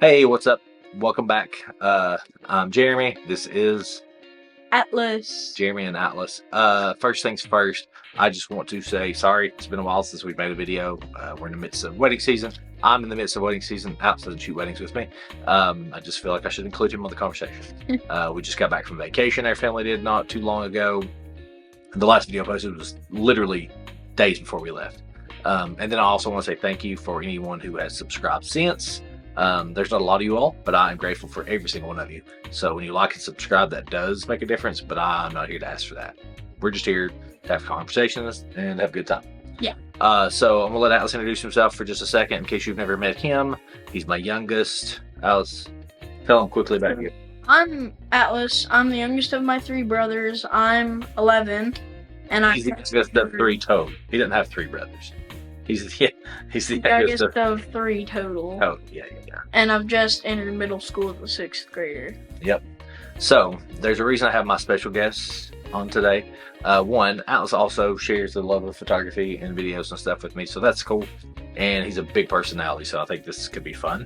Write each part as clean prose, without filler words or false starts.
Hey, what's up? Welcome back. I'm Jeremy. This is Atlas. Jeremy and Atlas. First things first, I just want to say sorry. It's been a while since we've made a video. We're in the midst of wedding season. I'm in the midst of wedding season. Atlas doesn't shoot weddings with me. I just feel like I should include him on the conversation. We just got back from vacation. Our family did not too long ago. The last video I posted was literally days before we left. And then I also want to say thank you for anyone who has subscribed since. There's not a lot of you all, but I am grateful for every single one of you. So when you like and subscribe, that does make a difference, but I'm not here to ask for that. We're just here to have conversations and have a good time. Yeah. So I'm gonna let Atlas introduce himself for just a second in case you've never met him. He's my youngest. Atlas, tell him quickly about you. I'm Atlas. I'm the youngest of my three brothers. I'm 11, and He's the youngest of three total. He doesn't have three brothers. He's the youngest of three total. Oh, yeah. And I've just entered middle school as a sixth grader. Yep. So there's a reason I have my special guests on today. One, Atlas also shares the love of photography and videos and stuff with me, so that's cool. And he's a big personality, so I think this could be fun.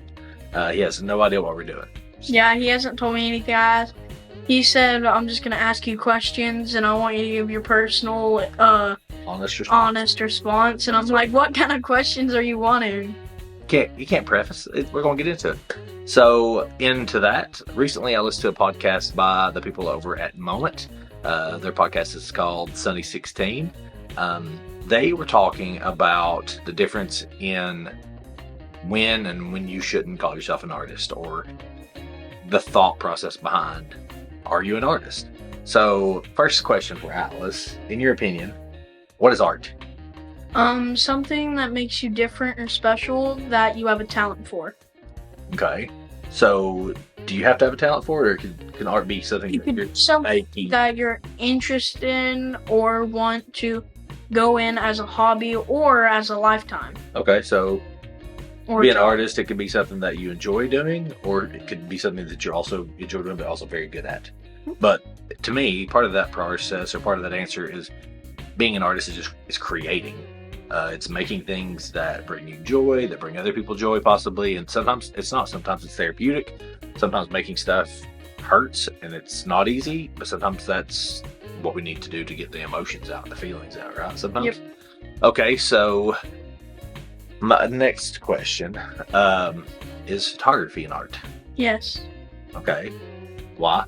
He has no idea what we're doing. Yeah, he hasn't told me anything. He said, I'm just going to ask you questions, and I want you to give your personal, honest response. And I'm like, what kind of questions are you wanting? You can't preface it. We're going to get into it. So, into that, recently I listened to a podcast by the people over at Moment. Their podcast is called Sunny 16. They were talking about the difference in when and when you shouldn't call yourself an artist, or the thought process behind, are you an artist? So, first question for Atlas, in your opinion, what is art? Something that makes you different or special that you have a talent for. Okay. So, do you have to have a talent for it, or can art be something that you're interested in or want to go in as a hobby or as a lifetime? Okay, so to be an artist, it could be something that you enjoy doing, or it could be something that you also enjoy doing, but also very good at. But to me, part of that process or part of that answer is being an artist is creating. It's making things that bring you joy, that bring other people joy, possibly. And sometimes it's not. Sometimes it's therapeutic. Sometimes making stuff hurts, and it's not easy. But sometimes that's what we need to do to get the emotions out, the feelings out, right? Sometimes. Yep. Okay, so my next question is photography an art? Yes. Okay. Why?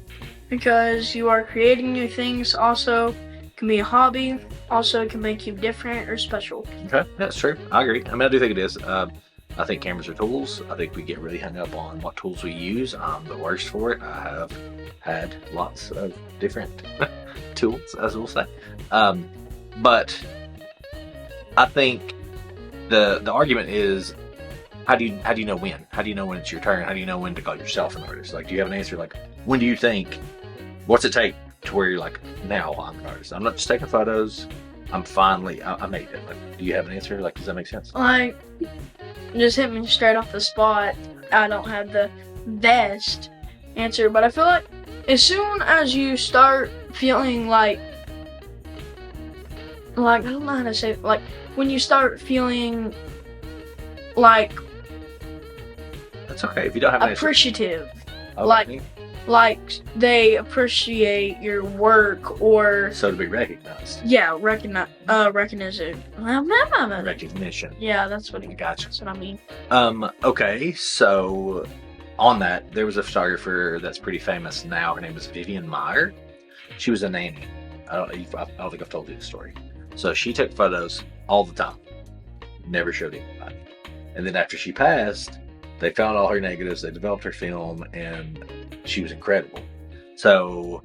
Because you are creating new things. Also, can be a hobby. Also, it can make you different or special. Okay, that's true. I agree. I mean, I do think it is. I think cameras are tools. I think we get really hung up on what tools we use. I'm the worst for it. I have had lots of different tools, as we'll say. But I think the argument is, how do you know when? How do you know when it's your turn? How do you know when to call yourself an artist? Like, do you have an answer? Like, when do you think? What's it take to where you're like, now I'm an artist? I'm not just taking photos. I made it. Like, do you have an answer? Like, does that make sense? Like, just hit me straight off the spot. I don't have the best answer, but I feel like as soon as you start feeling like I don't know how to say it, like when you start feeling like that's okay if you don't have an appreciative, okay. like they appreciate your work, or so to be recognized. Yeah, recognition. Yeah, that's what Gotcha. That's what I mean. Okay, so on that, there was a photographer that's pretty famous now. Her name is Vivian Maier. She was a nanny. I don't think I've told you the story. So she took photos all the time, never showed anybody. And then after she passed, they found all her negatives, they developed her film, and she was incredible. So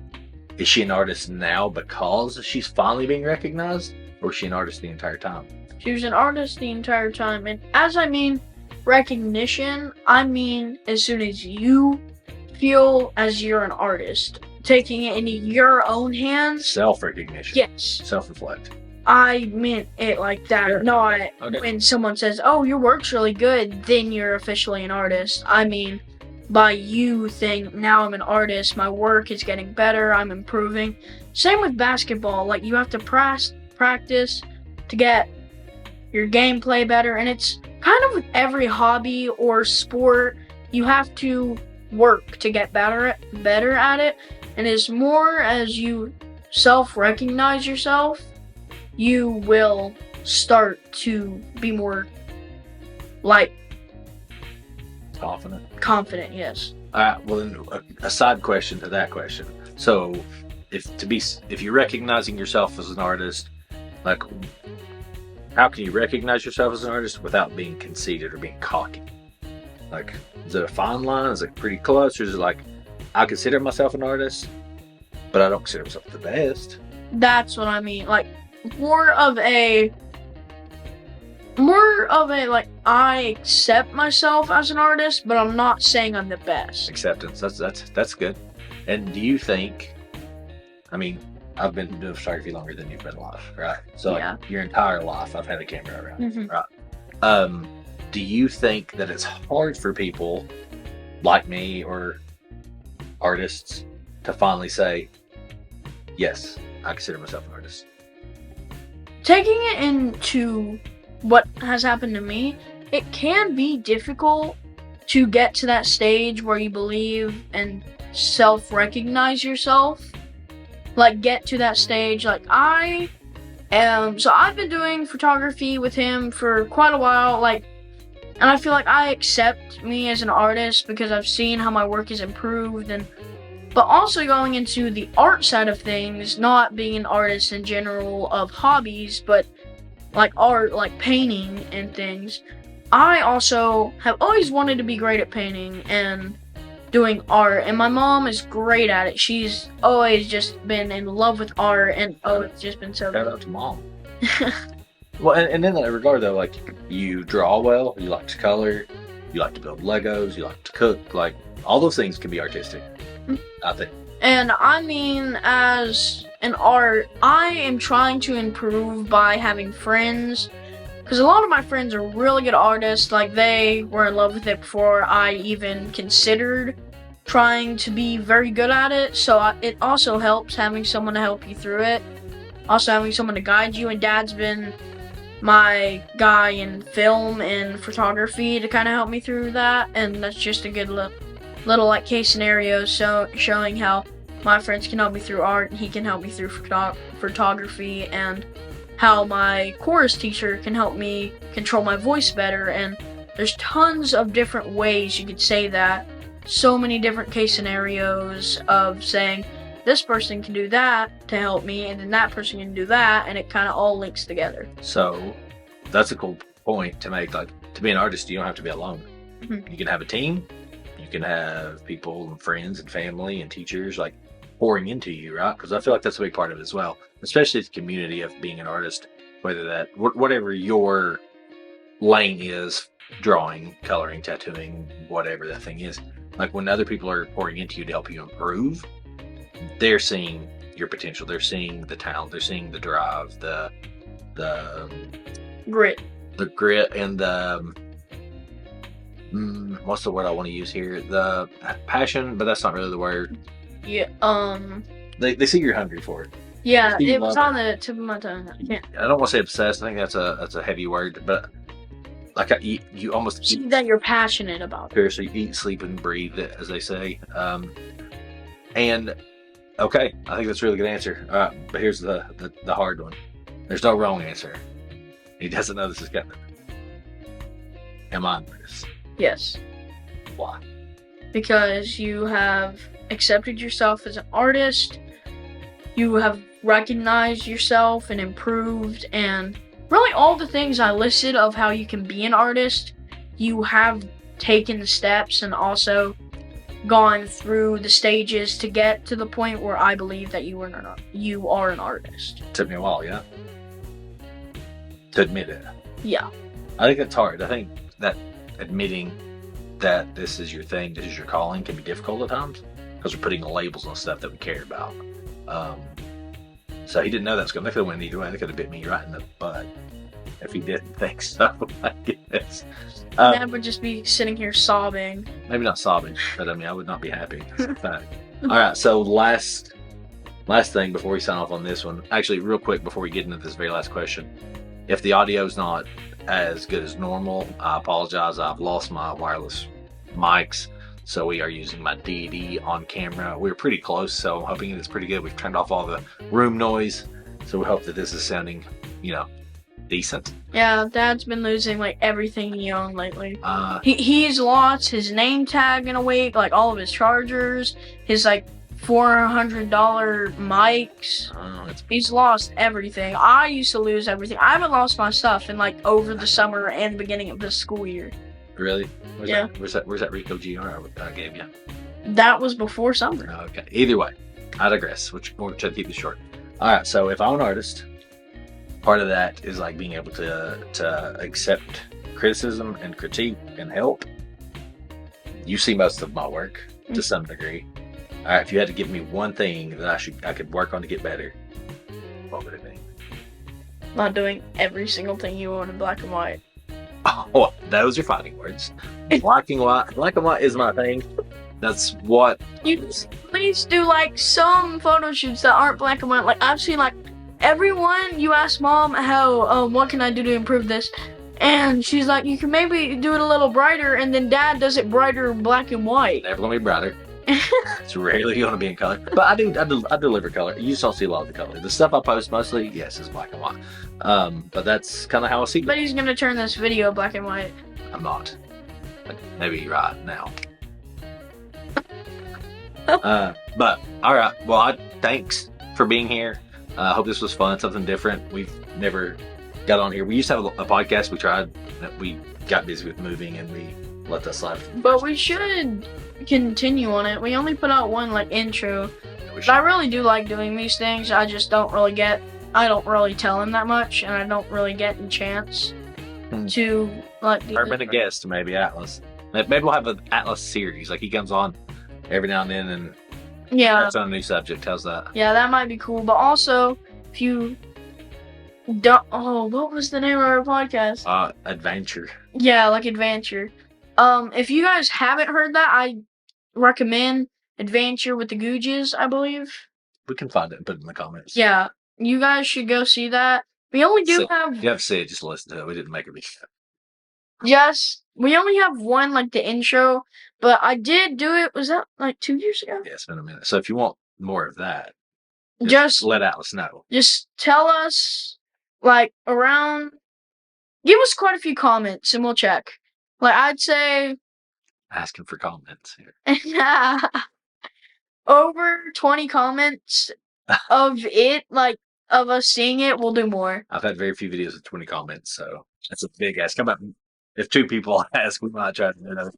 is she an artist now because she's finally being recognized, or is she an artist the entire time? She was an artist the entire time. And as I mean recognition, I mean as soon as you feel as you're an artist, taking it into your own hands. Self-recognition. Yes. Self-reflect. I meant it like that, Sure. Not Okay. When someone says, oh, your work's really good, then you're officially an artist. I mean, by you think, now I'm an artist, my work is getting better, I'm improving. Same with basketball, like you have to practice to get your gameplay better, and it's kind of with every hobby or sport. you have to work to get better at it. And as more as you self-recognize yourself, you will start to be more like confident. Yes. All right. Well, then a side question to that question. So, if you're recognizing yourself as an artist, like, how can you recognize yourself as an artist without being conceited or being cocky? Like, is it a fine line? Is it pretty close, or is it like, I consider myself an artist, but I don't consider myself the best? That's what I mean. Like, more of a like, I accept myself as an artist, but I'm not saying I'm the best. Acceptance. That's good. And do you think? I mean, I've been doing photography longer than you've been alive, right? So like, your entire life, I've had a camera around, Mhm. right? Do you think that it's hard for people like me or artists to finally say, yes, I consider myself an artist? Taking it into what has happened to me, it can be difficult to get to that stage where you believe and self-recognize yourself. Like, get to that stage. Like, so I've been doing photography with him for quite a while, like, and I feel like I accept me as an artist because I've seen how my work has improved, but also going into the art side of things, not being an artist in general of hobbies, but like art, like painting and things. I also have always wanted to be great at painting and doing art, and my mom is great at it. She's always just been in love with art, and it's just been so Shout out to mom. Well, and in that regard though, like, you draw well, you like to color, you like to build Legos, you like to cook, like, all those things can be artistic, I think. And I mean, as an art, I am trying to improve by having friends, because a lot of my friends are really good artists. Like, they were in love with it before I even considered trying to be very good at it. So it also helps having someone to help you through it. Also having someone to guide you. And Dad's been my guy in film and photography to kind of help me through that. And that's just a good little like case scenario, so showing how my friends can help me through art and he can help me through photography, and how my chorus teacher can help me control my voice better. And there's tons of different ways you could say that. So many different case scenarios of saying this person can do that to help me, and then that person can do that, and it kind of all links together. So that's a cool point to make. Like, to be an artist, you don't have to be alone. Mhm. You can have a team. You can have people and friends and family and teachers like pouring into you, right? Because I feel like that's a big part of it as well, especially the community of being an artist, whether that, whatever your lane is, drawing, coloring, tattooing, whatever that thing is. Like, when other people are pouring into you to help you improve, they're seeing your potential. They're seeing the talent. They're seeing the drive, the Grit. and the what's the word I want to use here? The passion, but that's not really the word. Yeah. They see you're hungry for it. Yeah. You It was love on the tip of my tongue. I can't. I don't want to say obsessed. I think that's a heavy word, but like, you almost See that you're passionate about it. seriously eat, sleep, and breathe it, as they say. And okay, I think that's a really good answer. All right, but here's the hard one. There's no wrong answer. He doesn't know this is coming. Am I an artist? Yes. Why? Because you have accepted yourself as an artist, you have recognized yourself and improved, and really all the things I listed of how you can be an artist, you have taken the steps and also gone through the stages to get to the point where I believe that you are an artist. Took me a while, yeah, to admit it. Yeah. I think that's hard. I think that admitting that this is your thing, this is your calling, can be difficult at times because we're putting labels on stuff that we care about. So he didn't know that was going to. They could have went either way. They could have bit me right in the butt if he didn't think so. I guess. Dad would just be sitting here sobbing. Maybe not sobbing, but I mean, I would not be happy. That's a fact. All right. So last thing before we sign off on this one. Actually, real quick before we get into this very last question, if the audio is not as good as normal, I apologize. I've lost my wireless mics. So we are using my DD on camera. We're pretty close, so I'm hoping it's pretty good. We've turned off all the room noise, so we hope that this is sounding, decent. Yeah, Dad's been losing like everything he owned lately. Uh, He's lost his name tag in a week, like all of his chargers, his like $400 mics. He's lost everything. I used to lose everything. I haven't lost my stuff in like over the summer and beginning of the school year. Really? Where's Yeah. Where's that Rico GR I gave you? That was before summer. Okay. Either way, I digress. We'll try to keep this short. All right. So if I'm an artist, part of that is like being able to accept criticism and critique and help. You see most of my work to some degree. All right. If you had to give me one thing that I could work on to get better, what would it be? Not doing every single thing you want in black and white. Oh, those are fighting words. Black and white is my thing. That's what. You just please do like some photo shoots that aren't black and white. Like I've seen like everyone. You ask mom how what can I do to improve this, and she's like, you can maybe do it a little brighter, and then Dad does it brighter black and white. Never gonna be brighter. It's rarely gonna be in color, but I deliver color. You just don't see a lot of the color. The stuff I post mostly, yes, is black and white. But that's kind of how I see it. But he's gonna turn this video black and white. I'm not. But maybe right now. But all right. Well, thanks for being here. I hope this was fun, something different. We've never got on here. We used to have a podcast. We tried. We got busy with moving, and we let that slide. But we should continue on it. We only put out one like intro. But I really do like doing these things. I just don't really tell him that much, and I don't really get a chance to like. Permanent guest, maybe Atlas. Maybe we'll have an Atlas series. Like he comes on every now and then, and that's on a new subject. How's that? Yeah, that might be cool. But also, if you don't, what was the name of our podcast? Adventure. Yeah, like Adventure. If you guys haven't heard that, I recommend Adventure with the Googes, I believe. We can find it and put it in the comments. Yeah, you guys should go see that. We only do have. You have to see it, just listen to it. We didn't make it. Yes, we only have one, like the intro, but I did do it. Was that like 2 years ago? Yeah, it's been a minute. So if you want more of that, just let Atlas know. Just tell us, like, give us quite a few comments and we'll check. Like, I'd say. Asking for comments here. Over 20 comments of it, like, of us seeing it, we'll do more. I've had very few videos with 20 comments, so that's a big ask. Come on. If 2 people ask, we might try to do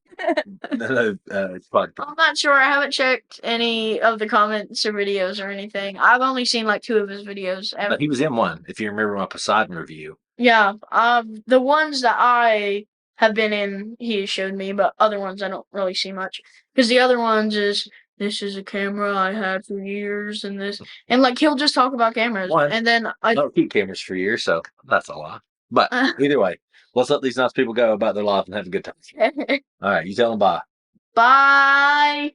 I'm not sure. I haven't checked any of the comments or videos or anything. I've only seen like 2 of his videos. But he was in one, if you remember my Poseidon review. Yeah, the ones that I have been in, he showed me, but other ones I don't really see much. Because the other ones is, this is a camera I had for years, and this, and like he'll just talk about cameras. And then I don't keep cameras for years, so that's a lie. But either way. Let's let these nice people go about their life and have a good time. All right, you tell them bye. Bye.